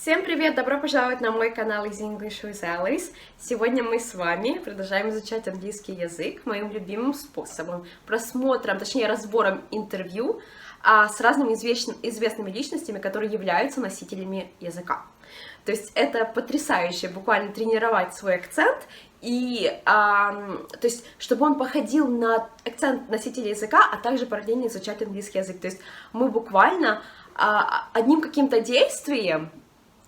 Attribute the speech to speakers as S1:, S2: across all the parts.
S1: Всем привет! Добро пожаловать на мой канал из English with Alice. Сегодня мы с вами продолжаем изучать английский язык моим любимым способом, просмотром, точнее разбором интервью с разными известными личностями, которые являются носителями языка. То есть это потрясающе, буквально тренировать свой акцент, и, то есть, чтобы он походил на акцент носителя языка, а также параллельно изучать английский язык. То есть мы буквально одним каким-то действием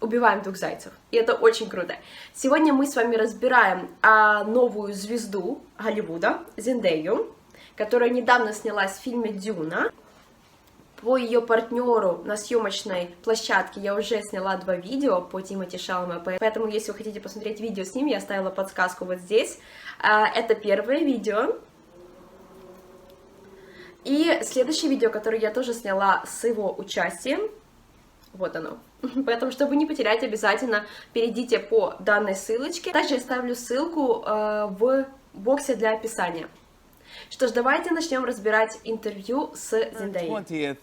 S1: убиваем двух зайцев, и это очень круто. Сегодня мы с вами разбираем новую звезду Голливуда, Зендаю, которая недавно снялась в фильме «Дюна». По ее партнеру на съемочной площадке я уже сняла 2 видео по Тимоти Шаламе, поэтому если вы хотите посмотреть видео с ним, я оставила подсказку вот здесь. Это первое видео. И следующее видео, которое я тоже сняла с его участием, вот оно. Поэтому, чтобы не потерять, обязательно перейдите по данной ссылочке. Также я оставлю ссылку в боксе для описания. Что ж, давайте начнем разбирать интервью с Зендаей.
S2: 20th,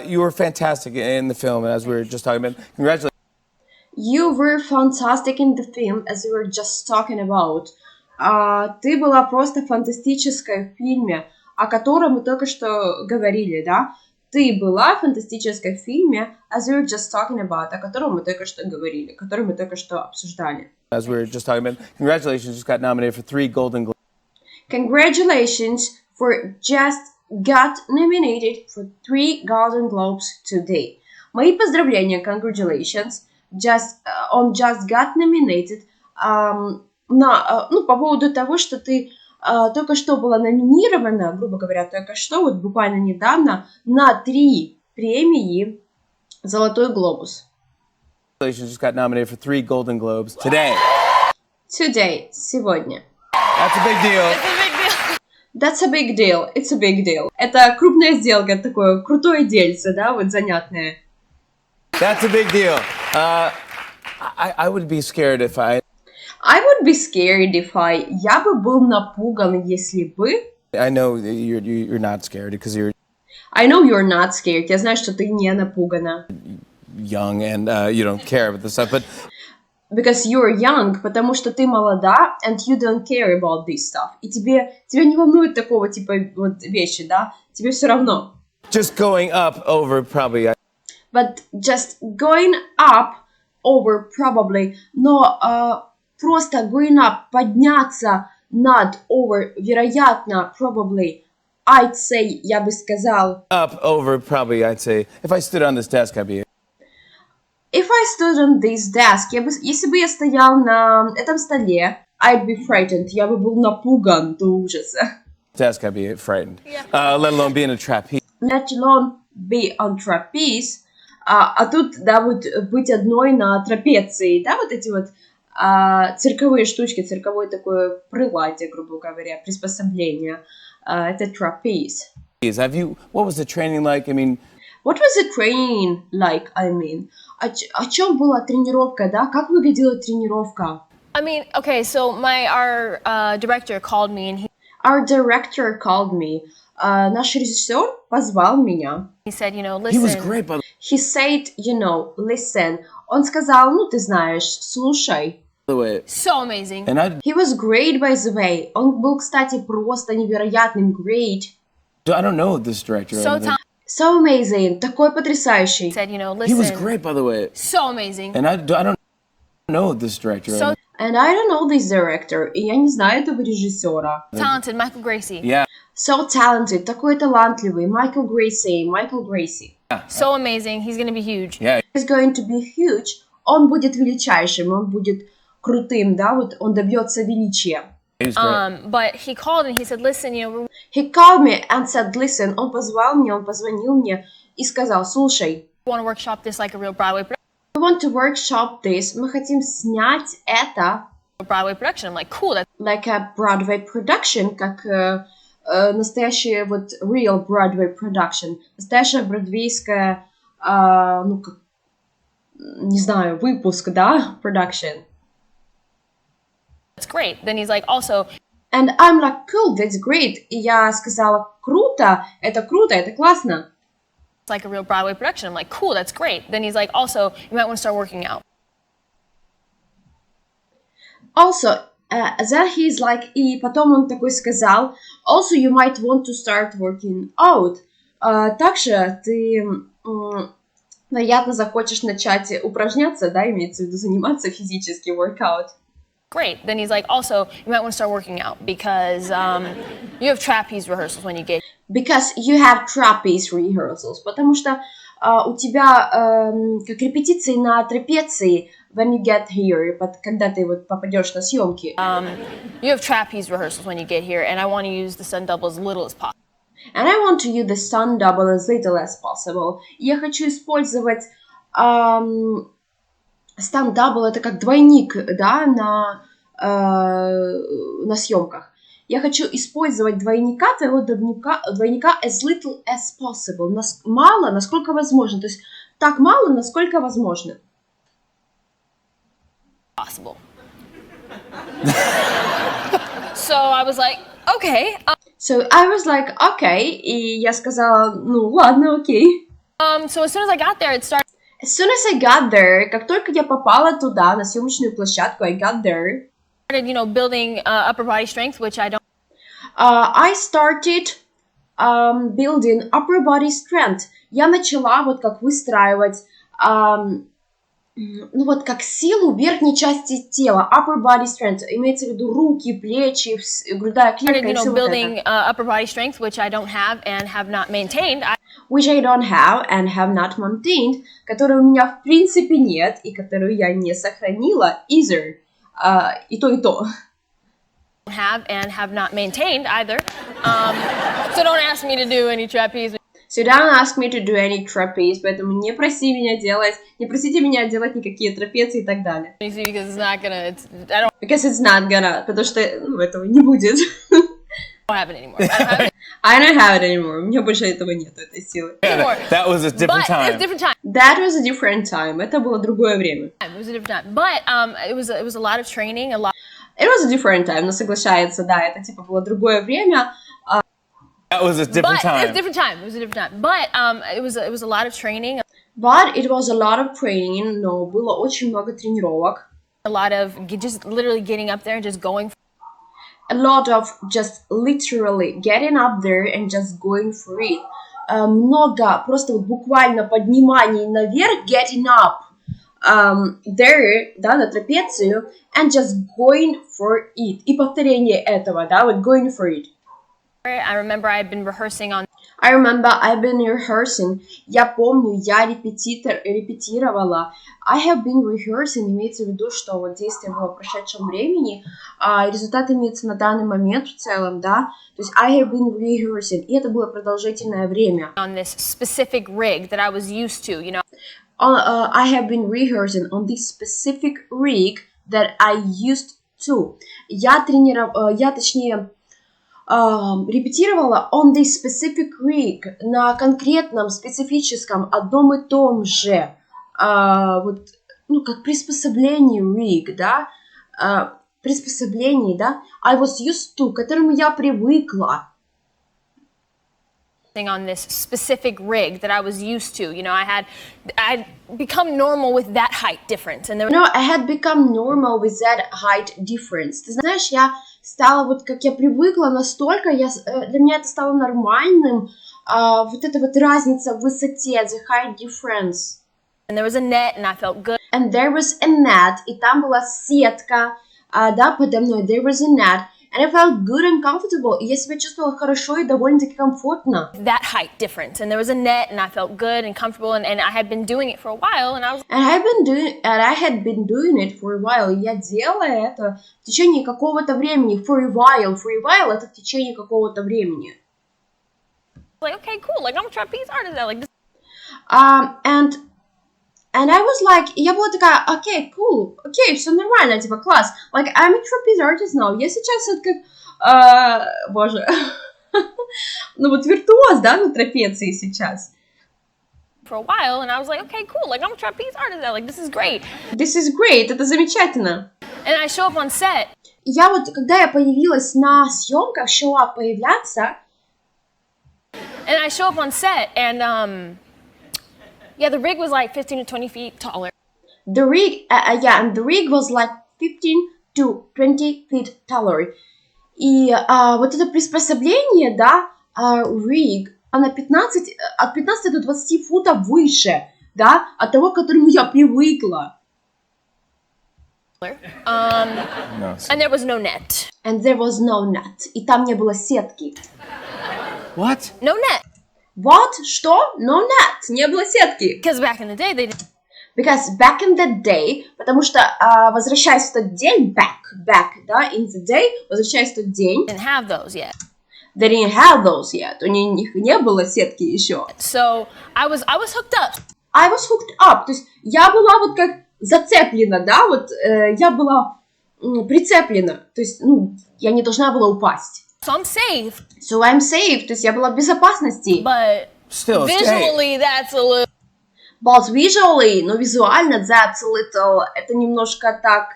S2: you were fantastic in the film, as we were just talking about. Congratulations.
S1: You were fantastic in the film, as we were just talking about. Ты была просто фантастической в фильме, о котором мы только что говорили, да? Ты была фантастической в фильме, as we were just talking about, о котором мы только что говорили, который мы только что обсуждали.
S2: As we were just talking about. Congratulations, just got nominated for 3 Golden Globes.
S1: Congratulations for just got nominated for 3 Golden Globes today. Мои поздравления, congratulations. Он just got nominated по поводу того, что ты только что была номинирована, грубо говоря, только что, вот буквально недавно, на 3 премии «Золотой глобус».
S2: Congratulations, just got nominated for 3 Golden Globes today.
S1: Today, сегодня.
S2: That's a big deal.
S1: That's a big deal. It's a big deal. Это крупная сделка, такое крутое дельце, да, вот занятное.
S2: That's a big deal. I would be scared if
S1: I would be scared if Я бы был напуган, если бы...
S2: I know you're not scared because you're
S1: I know you're not scared. Я знаю, что ты не напугана.
S2: young and you don't care about this stuff, but...
S1: Because you're young, потому что ты молода, and you don't care about this stuff. И тебя не волнует такого типа вот вещи, да? Тебе все равно.
S2: Just going up over probably...
S1: But just going up over probably, но просто going up, подняться над, over, вероятно, probably, I'd say, я бы сказал.
S2: Up over probably, I'd say. If I stood on this desk, I'd be...
S1: If I stood on this desk, если бы я стоял на этом столе, I'd be frightened, я бы был напуган до ужаса.
S2: Desk, I'd be frightened. Let alone be in a trapeze.
S1: Let alone be on trapeze. А тут, да, вот быть одной на трапеции, да, вот эти вот цирковые штучки, цирковое такое приладие, грубо говоря, приспособление. Это trapeze.
S2: What was the training like? I mean...
S1: What was the training like, I mean? О чем была тренировка, да? Как выглядела тренировка?
S3: I mean, okay, so our director called me and
S1: Our director called me. Наш режиссер позвал меня.
S3: he said, listen.
S2: He was great, by
S1: He said, listen. Он сказал, ты знаешь, слушай.
S2: the way.
S3: So amazing.
S2: And
S1: He was great, by the way. Он был, кстати, просто невероятным, great.
S2: I don't know this director.
S1: So amazing. Такой потрясающий.
S3: He said, listen.
S2: He was great, by the way.
S3: So amazing.
S2: And I don't know this director.
S3: So
S1: And I don't know this director. И я не знаю этого режиссера.
S3: talented, Michael Gracie.
S2: Yeah.
S1: So talented. Такой талантливый. Michael Gracie.
S3: So amazing. He's gonna be huge.
S2: Yeah.
S1: He's going to be huge. Он будет величайшим. Он будет крутым, да? Вот он добьется величия.
S2: He was great.
S3: But he called and he said, listen,
S1: He called me and said, listen. Он позвонил мне и сказал, слушай,
S3: we want to workshop this like a real Broadway
S1: we want to workshop this. Мы хотим снять это
S3: production. I'm like, cool. That's
S1: like a Broadway production, как настоящее вот real Broadway production. Настоящая бродвейская, не знаю, выпуск, да, production.
S3: great. Then he's like, also.
S1: And I'm like, cool, that's great. И я сказала, круто, это классно.
S3: like a real Broadway production. I'm like, cool, that's great. Then he's like, also, you might want to start working out.
S1: Also, then he's like, и потом он такой сказал, also you might want to start working out. Также ты, вероятно, захочешь начать упражняться, да, имеется в виду заниматься физически, workout.
S3: Great. Then he's like, also, you might want to start working out because you have trapeze rehearsals when you get.
S1: Because you have trapeze rehearsals. Потому что у тебя как репетиции на трапеции when you get here, когда ты вот попадешь на съемки.
S3: You have trapeze rehearsals when you get here, and I want to use the stunt double as little as possible.
S1: And I want to use the stunt double as little as possible. Я хочу использовать stunt double, это как двойник, да, на съемках. Я хочу использовать двойника, твоего двойника as little as possible. Мало, насколько возможно. То есть так мало, насколько возможно.
S3: Possible. So I was like, okay.
S1: So I was like, okay. И я сказала, ну ладно, окей.
S3: So as soon as I got there, it started.
S1: As soon as I got there, как только я попала туда, на съемочную площадку, I got there.
S3: You know, building upper body strength, which I don't.
S1: I started building upper body strength. Я начала вот как выстраивать, ну вот как силу верхней части тела. Upper body strength. Имеется в виду руки, плечи, грудная клетка.
S3: You know, building upper body strength, which I don't have and have not maintained.
S1: Which I don't have and have not maintained. Которую у меня в принципе нет и которую я не сохранила either. И то, и то.
S3: Have and have not maintained either. So don't ask me to do any trapeze.
S1: So don't ask me to do any trapeze, поэтому не просите меня делать никакие трапеции и так далее.
S3: Because it's not gonna.
S1: Because it's not gonna, потому что этого не будет.
S3: I don't have it anymore.
S1: I don't have it anymore. У меня больше этого нет, этой силы.
S2: That was a different time.
S3: It was a different time.
S1: That was a different time. Это было другое время.
S3: It was a different time. But it was a lot of training, a lot.
S1: It was a different time, но соглашается, да, это типа было другое время.
S2: That was a different time.
S3: It was a different time. It was a different time. But it was a lot of training.
S1: But it was a lot of training, но было очень много тренировок.
S3: A lot of just literally getting up there and just going.
S1: A lot of just literally getting up there and just going for it. Много просто вот буквально подниманий наверх, getting up there, да, на трапецию, and just going for it. И повторение этого, да, вот going for it.
S3: I remember I've been rehearsing on.
S1: Я помню, я репетировала. I have been rehearsing, имеется в виду, что вот действие было в прошедшем времени, результат имеется на данный момент в целом, да. То есть I have been rehearsing, и это было продолжительное время.
S3: On this specific rig that I was used to, you know.
S1: I have been rehearsing on this specific rig that I used to. Я репетировала on this specific rig, на конкретном, специфическом, одном и том же, вот, ну, как приспособлении rig, да, приспособлении, да, I was used to, к которому я привыкла.
S3: On this specific rig that I was used to, you know, I'd become normal with that height difference, and there.
S1: No, I had become normal with that height difference. Ты знаешь, я стала вот как я привыкла настолько, для меня это стало нормальным, вот эта вот разница в высоте, the height difference.
S3: And there was a net, and I felt good.
S1: And there was a net, и там была сетка, да, подо мной. There was a net. And I felt good and comfortable. И я себя чувствовала хорошо и довольно-таки комфортно.
S3: That height difference. And there was a net, and I felt good and comfortable, and I had been doing it for a while, and I was.
S1: And I had been doing it for a while. И я делала это в течение какого-то времени. For a while. For a while это в течение какого-то времени.
S3: Like, okay, cool. Like, I'm a trapeze artist now. Like this.
S1: And I was like, я была такая, окей, cool, окей, все нормально, типа, класс. Like, I'm a trapeze artist now. Я сейчас вот как, боже, ну вот виртуоз, да, на трапеции сейчас.
S3: For a while, and I was like, okay, cool, like, I'm a trapeze artist now. Like, this is great.
S1: This is great, это замечательно.
S3: And I show up on set.
S1: Я вот, когда я появилась на съемках, show up, появляться.
S3: And I show up on set, and Yeah, the rig was like 15 to 20 feet taller.
S1: The rig, and the rig was like 15 to 20 feet taller. И вот это приспособление, да, rig, она от 15 до 20 футов выше, да, от того, к которому я привыкла.
S3: And there was no net.
S1: And there was no net. И там не было сетки.
S2: What?
S3: No net.
S1: What? Что? No net. Не было сетки.
S3: Because back in the day, they didn't.
S1: Because back in the day, потому что, возвращаясь в тот день, back, да, in the day, возвращаясь в тот день,
S3: Have those yet.
S1: they didn't have those yet. У них не было сетки еще.
S3: So I was hooked up.
S1: I was hooked up. То есть я была вот как зацеплена, да, вот я была прицеплена. То есть, я не должна была упасть.
S3: So I'm safe.
S1: So I'm safe. То есть я была в безопасности.
S3: But
S2: Still,
S3: visually, that's a little.
S1: But visually, но визуально, that's a little, это немножко так...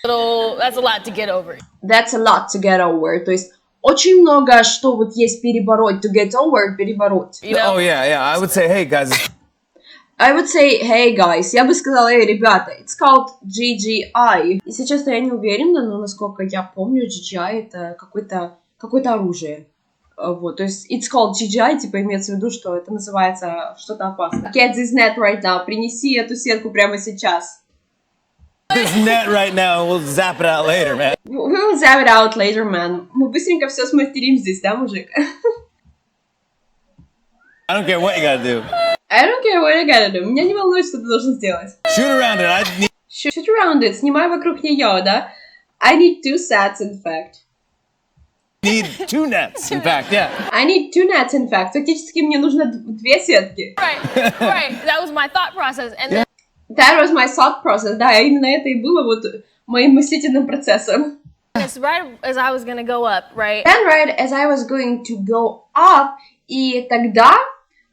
S3: That's a lot to get over.
S1: That's a lot to get over. То есть очень много, что вот есть перебороть. To get over, перебороть.
S3: You know?
S2: Oh, yeah. I would say, hey, guys.
S1: I would say, hey, guys. Я бы сказала, эй, ребята. It's called GGI. Если честно, я не уверена, но насколько я помню, GGI это какое-то оружие. Вот, то есть it's called GGI, типа имеется в виду, что это называется что-то опасное. Get this net right now. Принеси эту сетку прямо сейчас.
S2: This net right now, we'll zap it out later, man.
S1: We'll zap it out later, man. Мы быстренько все смастерим здесь, да, мужик?
S2: I don't care what you gotta do.
S1: I don't care what you gotta do. Меня не волнует, что ты должен сделать.
S2: Shoot around it. I need...
S1: Shoot around it. Снимай вокруг нее, да? I need 2 sets, in fact.
S2: Need 2 nets, in fact, yeah.
S1: I need 2 nets, in fact. Фактически мне нужно 2 сетки.
S3: Right. That was my thought process. And then
S1: That was my thought process. Да, именно это и было вот моим мыслительным процессом.
S3: it's right as I was gonna go up, right?
S1: Then right as I was going to go up, и тогда,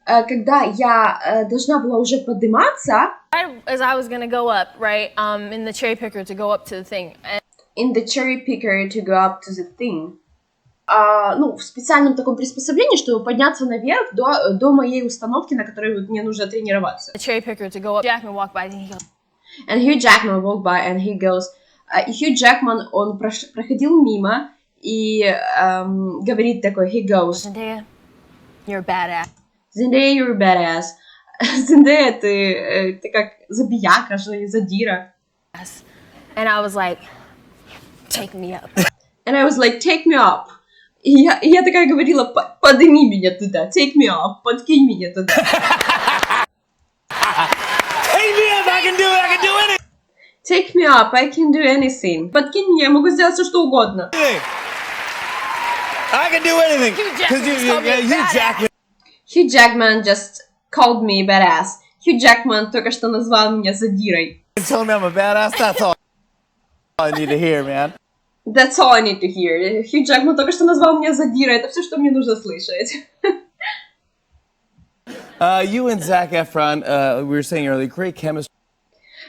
S1: когда я должна была уже подниматься,
S3: Right as I was gonna go up, right? In the cherry picker to go up to the thing. And
S1: in the cherry picker to go up to the thing. В специальном таком приспособлении, чтобы подняться наверх до моей установки, на которой вот мне нужно тренироваться.
S3: the cherry picker to go up. Jackman walked by and he goes,
S1: And Hugh Jackman walked by and he goes... Хью Джекман, он проходил мимо и говорит такой, he goes...
S3: Zendaya, you're a badass.
S1: Zendaya, you're a badass. Zendaya, ты как забияка, что ли, задира.
S3: And I was like, take me up.
S1: And I was like, take me up. И я такая говорила, подними меня туда, take me up, подкинь меня туда.
S2: Hey, man, I can do anything.
S1: Take me up, I can do anything. Подкинь меня, я могу сделать все, что угодно.
S2: I can do anything.
S3: Hugh Jackman just called me a
S2: Hugh
S3: badass.
S2: Jackman.
S1: Hugh Jackman just called me badass. Хью Джекман только что назвал меня задирой.
S2: You told me I'm a badass. That's all I need to hear, man.
S1: That's all I need to hear. Хью Джекман только что назвал меня задирой. Это все, что мне нужно слышать.
S2: You and Zac Efron, we were saying earlier, great chemistry.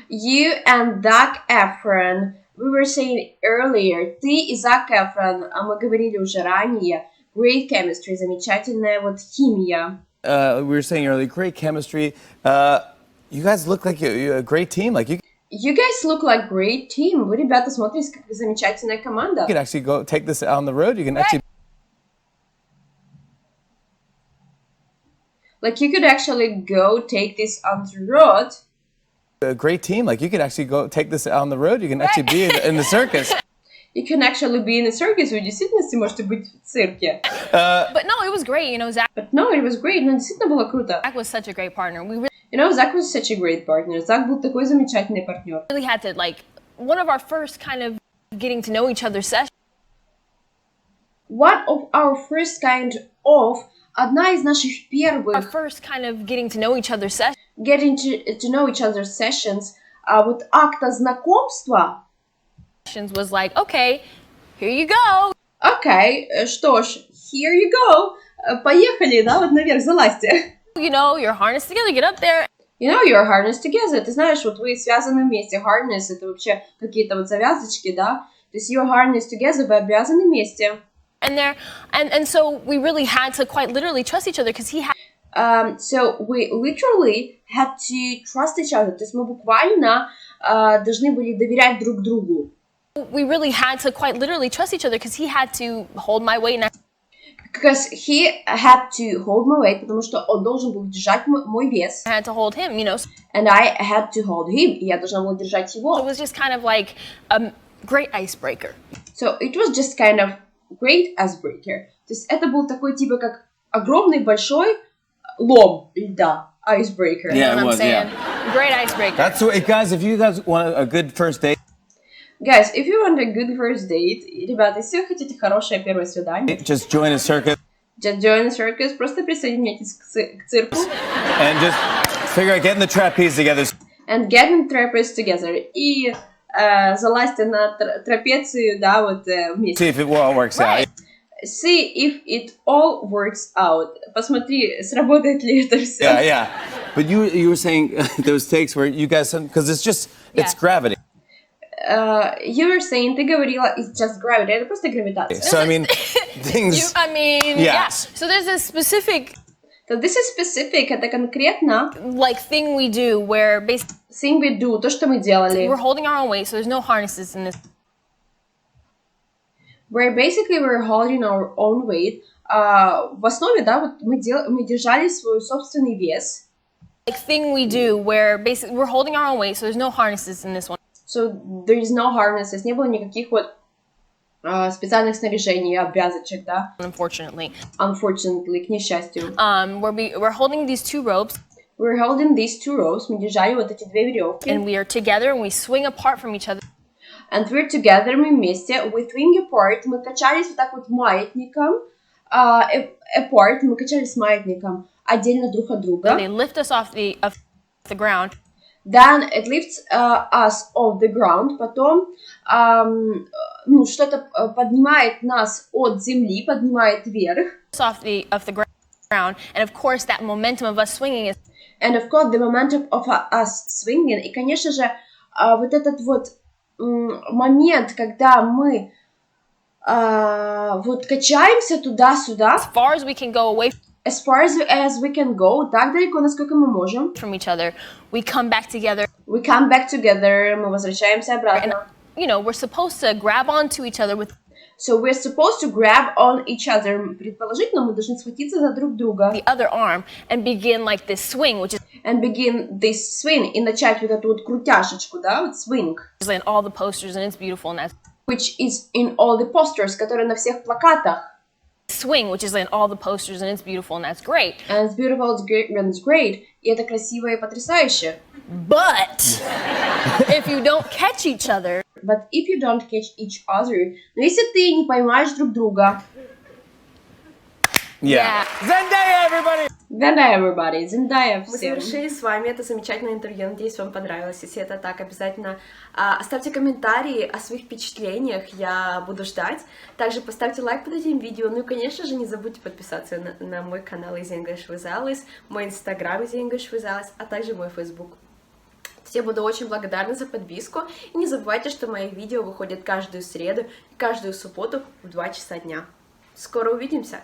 S1: You and Zac Efron, we were saying earlier, ты и Zac Efron, мы говорили уже ранее, great chemistry, замечательная вот химия.
S2: We were saying earlier, great chemistry. You guys look like a great team. Like
S1: You guys look like great team. Вы, ребята, смотритесь как замечательная команда.
S2: you could actually go take this on the road. You can actually
S1: Like you could actually go take this on the road.
S2: a great team. Like you could actually go take this on the road. You can actually be in the circus.
S1: You can actually be in a circus. Вы в действительности можете быть в цирке.
S3: But no, it was great. You know, Zach
S1: But no, it was great. Но действительно было круто.
S3: was such a great partner. We really
S1: You know, Zac was such a great partner. Зак был такой замечательный партнер.
S3: had to, like, one of our first kind of getting to know each other sessions.
S1: One of our first kind of, одна из наших
S3: Our
S1: первых
S3: first kind of getting to know each other sessions
S1: getting to know each other's sessions, вот акта знакомства.
S3: was like, okay, here you go.
S1: Окей, что ж, here you go. Поехали, да, вот наверх, залазьте.
S3: You know, you're harnessed together, get up there.
S1: You know, you're harnessed together. Ты знаешь, вот вы связаны вместе. Harness — это вообще какие-то вот завязочки, да? То есть you're harnessed together, вы обвязаны вместе.
S3: And so we really had to quite literally trust each other because he had
S1: So we literally had to trust each other. То есть мы буквально должны были доверять друг другу.
S3: We really had to quite literally trust each other because he had to hold my weight and
S1: Because he had to hold my weight, потому что он должен был держать мой вес.
S3: I had to hold him, you know.
S1: And I had to hold him. И я должна была держать его.
S3: It was just kind of like a great icebreaker.
S1: So it was just kind of great icebreaker. То есть это был такой типа как огромный большой лом льда. Icebreaker.
S3: You know
S2: Yeah,
S3: what I'm
S2: it was,
S3: saying? Great icebreaker.
S2: That's what, guys, if you guys want a good first date,
S1: Guys, if you want a good first date, ребята, если вы хотите хорошее первое свидание,
S2: just join a circus
S1: just join the circus, просто присоединяйтесь к цирку.
S2: and just figure out getting the trapeze together.
S1: And get in trapeze together. И залазьте на трапецию, да, вот вместе.
S2: See if it all works out.
S1: See if it all works out. Посмотри, сработает ли это все.
S2: Yeah, yeah. But you were saying those takes where you guys, because it's
S3: Yeah.
S2: gravity.
S1: You were saying, ты говорила, it's just gravity, это просто гравитация.
S2: So I mean, things.
S3: Yeah. So there's a specific
S1: So this is specific, это конкретно
S3: like thing we do where basically
S1: thing we do, то, что мы делали.
S3: we're holding our own weight, so there's no harnesses in this.
S1: Where basically we're holding our own weight. В основе, да, вот мы держали свой собственный вес.
S3: Like thing we do where basically we're holding our own weight, so there's no harnesses in this one.
S1: So there is no harnesses, не было никаких вот специальных снаряжений, обвязочек, да.
S3: Unfortunately,
S1: Unfortunately, к несчастью.
S3: we're holding these two ropes,
S1: We're holding these two ropes, мы держали вот эти две веревки.
S3: and we are together, and we swing apart from each other.
S1: And we're together, мы вместе, we swing apart, мы качались вот так вот маятником, apart, мы качались маятником отдельно друг от друга.
S3: They lift us off the ground,
S1: Then it lifts us off the ground, потом ну, что-то поднимает нас от земли, поднимает вверх.
S3: off the ground, and of course that momentum of us swinging is
S1: And of course the momentum of us swinging. И, конечно же, вот этот вот момент, когда мы вот качаемся туда-сюда,
S3: as far as we can go away
S1: as far as we can go, так далеко, насколько мы можем.
S3: from each other. We come back together,
S1: We come back together, мы возвращаемся обратно.
S3: you know, we're supposed to grab onto each other with
S1: So we're supposed to grab on each other. Предположительно, мы должны схватиться за друг друга.
S3: the other arm and begin like this swing, which is
S1: And begin this swing. И начать вот эту вот крутяшечку, да, вот swing.
S3: in all the posters, and it's beautiful, and that's
S1: Which is in all the posters, которые на всех плакатах.
S3: swing, which is in all the posters, and it's beautiful, and that's great.
S1: And it's beautiful, it's great, and it's great. И это красиво и потрясающе.
S3: But if you don't catch each other,
S1: But if you don't catch each other, но если ты не поймаешь друг друга,
S2: Yeah. Zendaya, everybody.
S1: Zendaya, everybody, Zendaya
S4: Мы
S1: всем.
S4: завершили с вами это замечательное интервью. Надеюсь, вам понравилось. Если это так, обязательно оставьте комментарии о своих впечатлениях. Я буду ждать. Также поставьте лайк под этим видео. Ну и, конечно же, не забудьте подписаться на мой канал из English with Alice, мой инстаграм из English with Alice, а также мой Facebook. Я буду очень благодарна за подписку. И не забывайте, что мои видео выходят каждую среду и каждую субботу в 2 часа дня. Скоро увидимся!